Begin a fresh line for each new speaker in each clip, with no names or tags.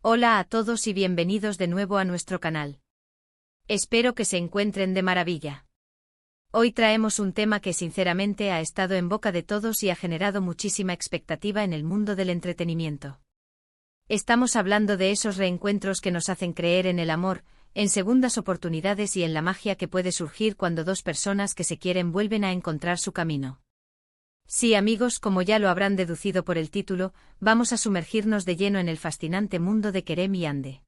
Hola a todos y bienvenidos de nuevo a nuestro canal. Espero que se encuentren de maravilla. Hoy traemos un tema que sinceramente ha estado en boca de todos y ha generado muchísima expectativa en el mundo del entretenimiento. Estamos hablando de esos reencuentros que nos hacen creer en el amor, en segundas oportunidades y en la magia que puede surgir cuando dos personas que se quieren vuelven a encontrar su camino. Sí, amigos, como ya lo habrán deducido por el título, vamos a sumergirnos de lleno en el fascinante mundo de Kerem y Hande.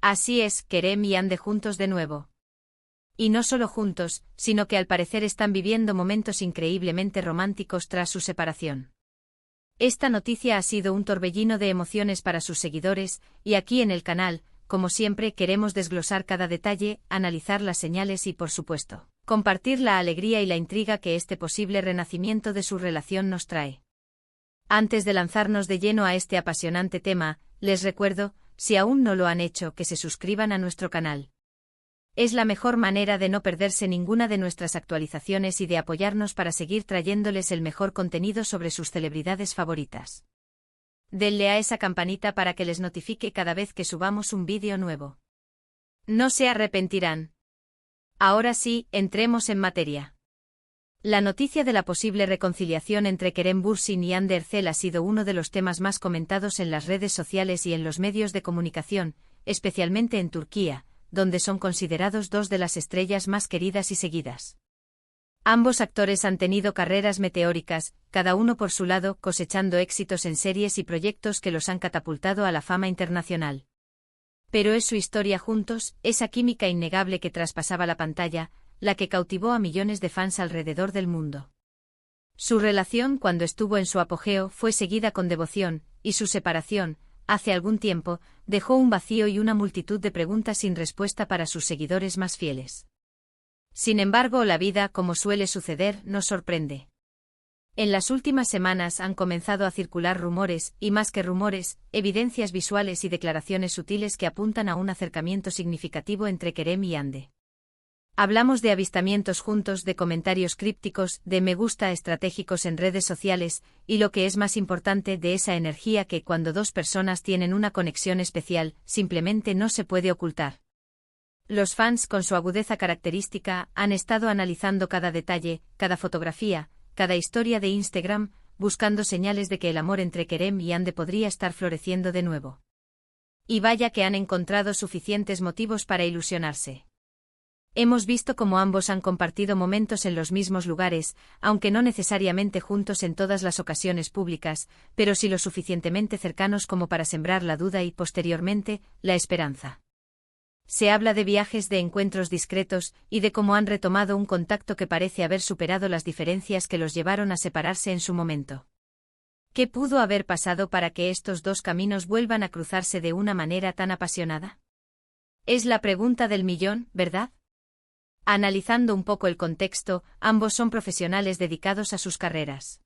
Así es, Kerem y Hande juntos de nuevo. Y no solo juntos, sino que al parecer están viviendo momentos increíblemente románticos tras su separación. Esta noticia ha sido un torbellino de emociones para sus seguidores, y aquí en el canal, como siempre, queremos desglosar cada detalle, analizar las señales y, por supuesto, compartir la alegría y la intriga que este posible renacimiento de su relación nos trae. Antes de lanzarnos de lleno a este apasionante tema, les recuerdo, si aún no lo han hecho, que se suscriban a nuestro canal. Es la mejor manera de no perderse ninguna de nuestras actualizaciones y de apoyarnos para seguir trayéndoles el mejor contenido sobre sus celebridades favoritas. Denle a esa campanita para que les notifique cada vez que subamos un vídeo nuevo. No se arrepentirán. Ahora sí, entremos en materia. La noticia de la posible reconciliación entre Kerem Bürsin y Hande Erçel ha sido uno de los temas más comentados en las redes sociales y en los medios de comunicación, especialmente en Turquía, donde son considerados dos de las estrellas más queridas y seguidas. Ambos actores han tenido carreras meteóricas, cada uno por su lado, cosechando éxitos en series y proyectos que los han catapultado a la fama internacional. Pero es su historia juntos, esa química innegable que traspasaba la pantalla, la que cautivó a millones de fans alrededor del mundo. Su relación, cuando estuvo en su apogeo, fue seguida con devoción, y su separación, hace algún tiempo, dejó un vacío y una multitud de preguntas sin respuesta para sus seguidores más fieles. Sin embargo, la vida, como suele suceder, nos sorprende. En las últimas semanas han comenzado a circular rumores, y más que rumores, evidencias visuales y declaraciones sutiles que apuntan a un acercamiento significativo entre Kerem y Hande. Hablamos de avistamientos juntos, de comentarios crípticos, de me gusta estratégicos en redes sociales, y lo que es más importante, de esa energía que, cuando dos personas tienen una conexión especial, simplemente no se puede ocultar. Los fans, con su agudeza característica, han estado analizando cada detalle, cada fotografía, cada historia de Instagram, buscando señales de que el amor entre Kerem y Hande podría estar floreciendo de nuevo. Y vaya que han encontrado suficientes motivos para ilusionarse. Hemos visto cómo ambos han compartido momentos en los mismos lugares, aunque no necesariamente juntos en todas las ocasiones públicas, pero sí lo suficientemente cercanos como para sembrar la duda y, posteriormente, la esperanza. Se habla de viajes, de encuentros discretos, y de cómo han retomado un contacto que parece haber superado las diferencias que los llevaron a separarse en su momento. ¿Qué pudo haber pasado para que estos dos caminos vuelvan a cruzarse de una manera tan apasionada? Es la pregunta del millón, ¿verdad? Analizando un poco el contexto, ambos son profesionales dedicados a sus carreras.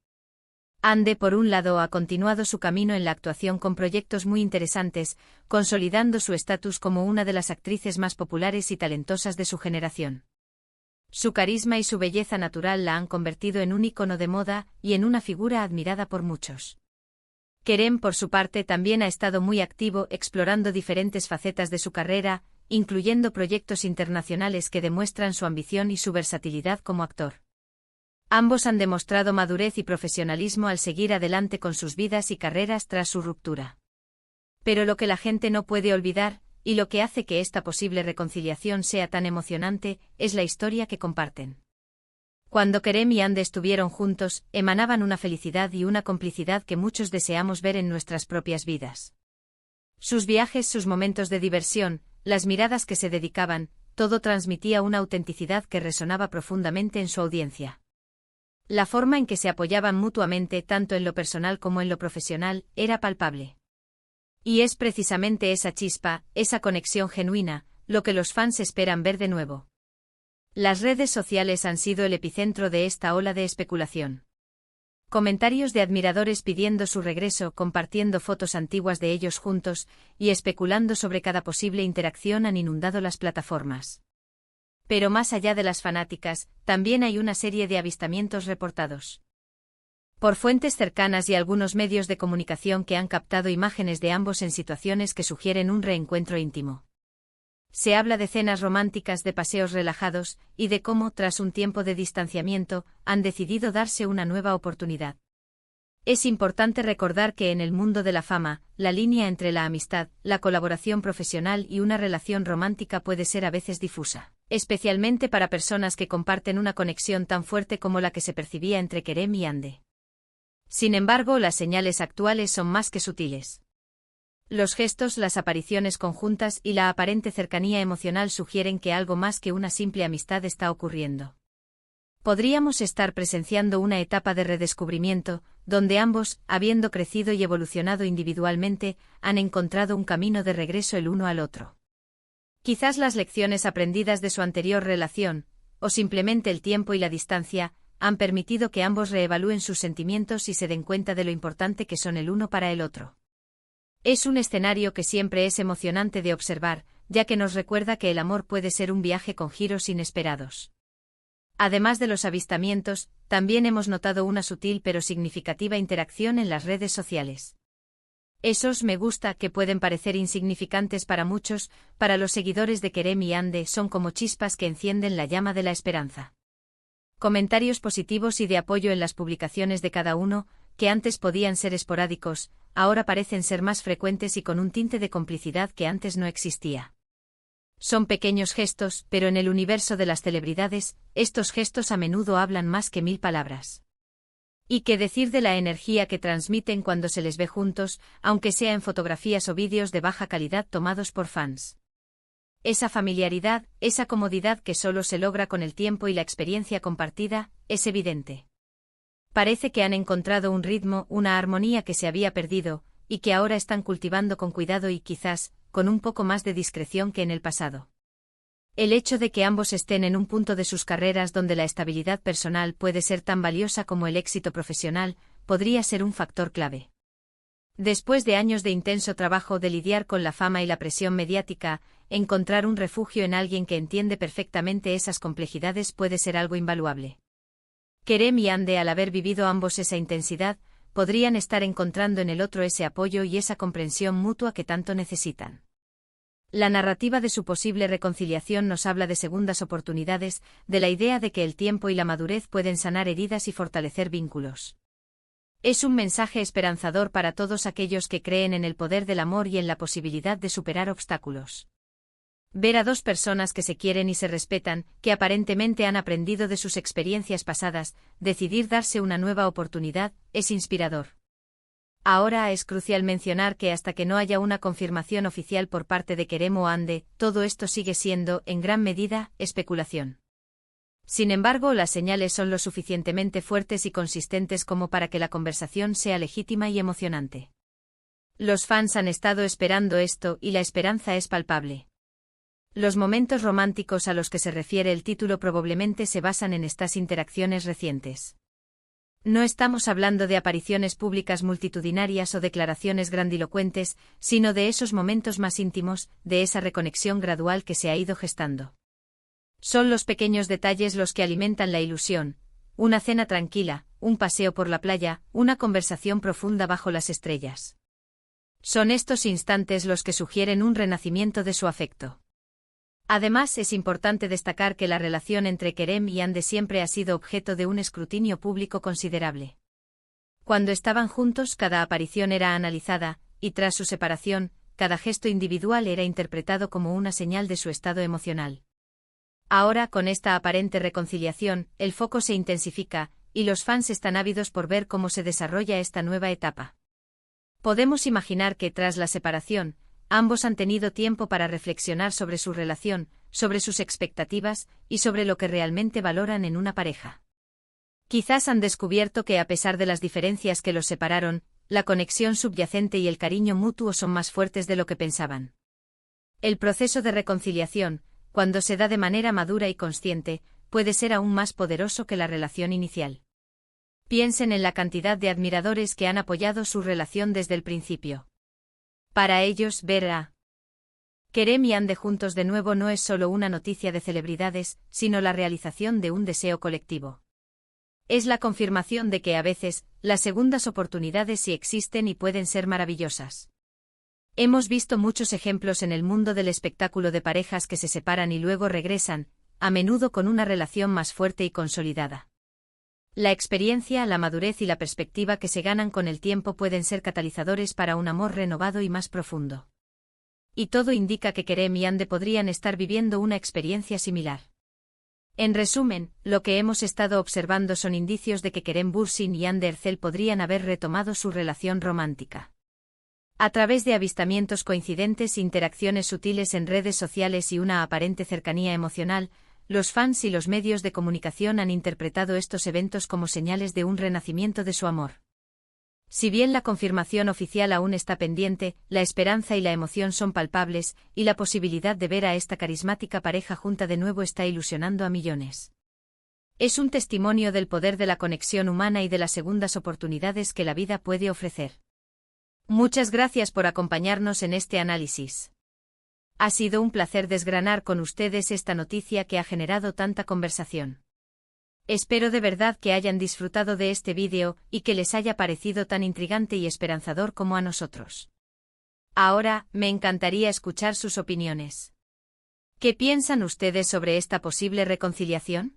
Hande, por un lado, ha continuado su camino en la actuación con proyectos muy interesantes, consolidando su estatus como una de las actrices más populares y talentosas de su generación. Su carisma y su belleza natural la han convertido en un ícono de moda y en una figura admirada por muchos. Kerem, por su parte, también ha estado muy activo explorando diferentes facetas de su carrera, incluyendo proyectos internacionales que demuestran su ambición y su versatilidad como actor. Ambos han demostrado madurez y profesionalismo al seguir adelante con sus vidas y carreras tras su ruptura. Pero lo que la gente no puede olvidar, y lo que hace que esta posible reconciliación sea tan emocionante, es la historia que comparten. Cuando Kerem y Hande estuvieron juntos, emanaban una felicidad y una complicidad que muchos deseamos ver en nuestras propias vidas. Sus viajes, sus momentos de diversión, las miradas que se dedicaban, todo transmitía una autenticidad que resonaba profundamente en su audiencia. La forma en que se apoyaban mutuamente, tanto en lo personal como en lo profesional, era palpable. Y es precisamente esa chispa, esa conexión genuina, lo que los fans esperan ver de nuevo. Las redes sociales han sido el epicentro de esta ola de especulación. Comentarios de admiradores pidiendo su regreso, compartiendo fotos antiguas de ellos juntos, y especulando sobre cada posible interacción han inundado las plataformas. Pero más allá de las fanáticas, también hay una serie de avistamientos reportados. por fuentes cercanas y algunos medios de comunicación que han captado imágenes de ambos en situaciones que sugieren un reencuentro íntimo. Se habla de cenas románticas, de paseos relajados, y de cómo, tras un tiempo de distanciamiento, han decidido darse una nueva oportunidad. Es importante recordar que en el mundo de la fama, la línea entre la amistad, la colaboración profesional y una relación romántica puede ser a veces difusa, especialmente para personas que comparten una conexión tan fuerte como la que se percibía entre Kerem y Hande. Sin embargo, las señales actuales son más que sutiles. Los gestos, las apariciones conjuntas y la aparente cercanía emocional sugieren que algo más que una simple amistad está ocurriendo. Podríamos estar presenciando una etapa de redescubrimiento, donde ambos, habiendo crecido y evolucionado individualmente, han encontrado un camino de regreso el uno al otro. Quizás las lecciones aprendidas de su anterior relación, o simplemente el tiempo y la distancia, han permitido que ambos reevalúen sus sentimientos y se den cuenta de lo importante que son el uno para el otro. Es un escenario que siempre es emocionante de observar, ya que nos recuerda que el amor puede ser un viaje con giros inesperados. Además de los avistamientos, también hemos notado una sutil pero significativa interacción en las redes sociales. Esos me gusta, que pueden parecer insignificantes para muchos, para los seguidores de Kerem y Hande son como chispas que encienden la llama de la esperanza. Comentarios positivos y de apoyo en las publicaciones de cada uno, que antes podían ser esporádicos, ahora parecen ser más frecuentes y con un tinte de complicidad que antes no existía. Son pequeños gestos, pero en el universo de las celebridades, estos gestos a menudo hablan más que 1000 palabras. ¿Y qué decir de la energía que transmiten cuando se les ve juntos, aunque sea en fotografías o vídeos de baja calidad tomados por fans? Esa familiaridad, esa comodidad que solo se logra con el tiempo y la experiencia compartida, es evidente. Parece que han encontrado un ritmo, una armonía que se había perdido, y que ahora están cultivando con cuidado y quizás, con un poco más de discreción que en el pasado. El hecho de que ambos estén en un punto de sus carreras donde la estabilidad personal puede ser tan valiosa como el éxito profesional, podría ser un factor clave. Después de años de intenso trabajo de lidiar con la fama y la presión mediática, encontrar un refugio en alguien que entiende perfectamente esas complejidades puede ser algo invaluable. Kerem y Hande, al haber vivido ambos esa intensidad, podrían estar encontrando en el otro ese apoyo y esa comprensión mutua que tanto necesitan. La narrativa de su posible reconciliación nos habla de segundas oportunidades, de la idea de que el tiempo y la madurez pueden sanar heridas y fortalecer vínculos. Es un mensaje esperanzador para todos aquellos que creen en el poder del amor y en la posibilidad de superar obstáculos. Ver a dos personas que se quieren y se respetan, que aparentemente han aprendido de sus experiencias pasadas, decidir darse una nueva oportunidad, es inspirador. Ahora es crucial mencionar que hasta que no haya una confirmación oficial por parte de Kerem o Hande, todo esto sigue siendo, en gran medida, especulación. Sin embargo, las señales son lo suficientemente fuertes y consistentes como para que la conversación sea legítima y emocionante. Los fans han estado esperando esto y la esperanza es palpable. Los momentos románticos a los que se refiere el título probablemente se basan en estas interacciones recientes. No estamos hablando de apariciones públicas multitudinarias o declaraciones grandilocuentes, sino de esos momentos más íntimos, de esa reconexión gradual que se ha ido gestando. Son los pequeños detalles los que alimentan la ilusión: una cena tranquila, un paseo por la playa, una conversación profunda bajo las estrellas. Son estos instantes los que sugieren un renacimiento de su afecto. Además, es importante destacar que la relación entre Kerem y Hande siempre ha sido objeto de un escrutinio público considerable. Cuando estaban juntos, cada aparición era analizada, y tras su separación, cada gesto individual era interpretado como una señal de su estado emocional. Ahora, con esta aparente reconciliación, el foco se intensifica, y los fans están ávidos por ver cómo se desarrolla esta nueva etapa. Podemos imaginar que tras la separación, ambos han tenido tiempo para reflexionar sobre su relación, sobre sus expectativas, y sobre lo que realmente valoran en una pareja. Quizás han descubierto que a pesar de las diferencias que los separaron, la conexión subyacente y el cariño mutuo son más fuertes de lo que pensaban. El proceso de reconciliación, cuando se da de manera madura y consciente, puede ser aún más poderoso que la relación inicial. Piensen en la cantidad de admiradores que han apoyado su relación desde el principio. Para ellos, ver a Kerem y Hande juntos de nuevo no es solo una noticia de celebridades, sino la realización de un deseo colectivo. Es la confirmación de que a veces, las segundas oportunidades sí existen y pueden ser maravillosas. Hemos visto muchos ejemplos en el mundo del espectáculo de parejas que se separan y luego regresan, a menudo con una relación más fuerte y consolidada. La experiencia, la madurez y la perspectiva que se ganan con el tiempo pueden ser catalizadores para un amor renovado y más profundo. Y todo indica que Kerem y Ande podrían estar viviendo una experiencia similar. En resumen, lo que hemos estado observando son indicios de que Kerem Bürsin y Hande Erçel podrían haber retomado su relación romántica. A través de avistamientos coincidentes, interacciones sutiles en redes sociales y una aparente cercanía emocional, los fans y los medios de comunicación han interpretado estos eventos como señales de un renacimiento de su amor. Si bien la confirmación oficial aún está pendiente, la esperanza y la emoción son palpables, y la posibilidad de ver a esta carismática pareja junta de nuevo está ilusionando a millones. Es un testimonio del poder de la conexión humana y de las segundas oportunidades que la vida puede ofrecer. Muchas gracias por acompañarnos en este análisis. Ha sido un placer desgranar con ustedes esta noticia que ha generado tanta conversación. Espero de verdad que hayan disfrutado de este vídeo y que les haya parecido tan intrigante y esperanzador como a nosotros. Ahora, me encantaría escuchar sus opiniones. ¿Qué piensan ustedes sobre esta posible reconciliación?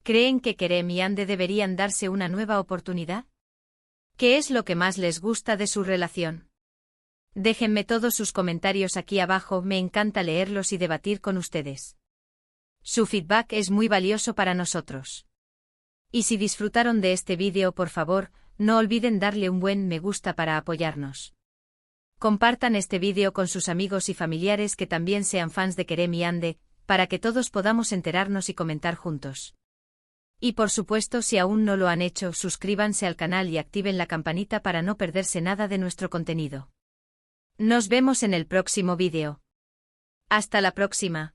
¿Creen que Kerem y Hande deberían darse una nueva oportunidad? ¿Qué es lo que más les gusta de su relación? Déjenme todos sus comentarios aquí abajo, me encanta leerlos y debatir con ustedes. Su feedback es muy valioso para nosotros. Y si disfrutaron de este vídeo, por favor, no olviden darle un buen me gusta para apoyarnos. Compartan este vídeo con sus amigos y familiares que también sean fans de Kerem y Hande, para que todos podamos enterarnos y comentar juntos. Y por supuesto, si aún no lo han hecho, suscríbanse al canal y activen la campanita para no perderse nada de nuestro contenido. Nos vemos en el próximo vídeo. Hasta la próxima.